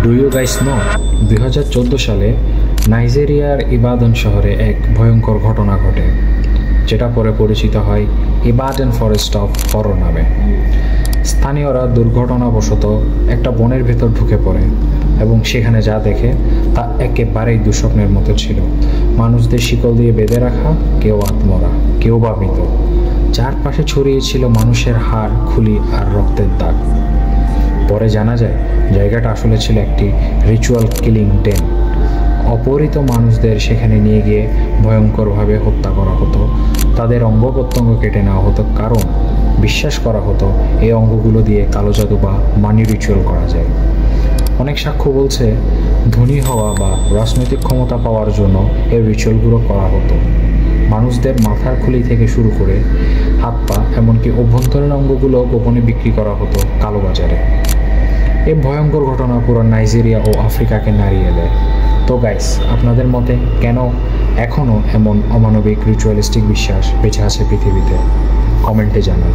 Do you guys no 2014 সালে নাইজেরিয়ার ইবাদন শহরে এক ভয়ঙ্কর ঘটনা ঘটে, যেটা পরে পরিচিত হয় ইবাদন ফরেস্ট অফ হরর নামে। স্থানীয়রা দুর্ঘটনাবশত একটা বনের ভেতর ঢুকে পড়ে এবং সেখানে যা দেখে তা একেবারেই দুঃস্বপ্নের মতো ছিল। মানুষদের শিকল দিয়ে বেঁধে রাখা, কেউ আত্মরা, কেউ বা মৃত। চারপাশে ছড়িয়ে ছিল মানুষের হাড়, খুলি আর রক্তের দাগ। পরে জানা যায় জায়গাটা আসলে ছিল একটি রিচুয়াল কিলিং ডেন। অপহৃত মানুষদের সেখানে নিয়ে গিয়ে ভয়ঙ্করভাবে হত্যা করা হতো, তাদের অঙ্গ প্রত্যঙ্গ কেটে নেওয়া হতো, কারণ বিশ্বাস করা হতো এই অঙ্গগুলো দিয়ে কালো জাদু বা মানি রিচুয়াল করা যায়। অনেক সাক্ষ্য বলছে ধনী হওয়া বা রাজনৈতিক ক্ষমতা পাওয়ার জন্য এই রিচুয়ালগুলো করা হতো। মানুষদের মাথার খুলি থেকে শুরু করে হাত পা, এমনকি অভ্যন্তরীণ অঙ্গগুলো গোপনে বিক্রি করা হতো কালোবাজারে। এই ভয়ঙ্কর ঘটনা পুরো নাইজেরিয়া ও আফ্রিকাকে নাড়িয়ে দেয়। তো গাইস, আপনাদের মতে কেন এখনও এমন অমানবিক রিচুয়ালিস্টিক বিশ্বাস বেঁচে আছে পৃথিবীতে? কমেন্টে জানান।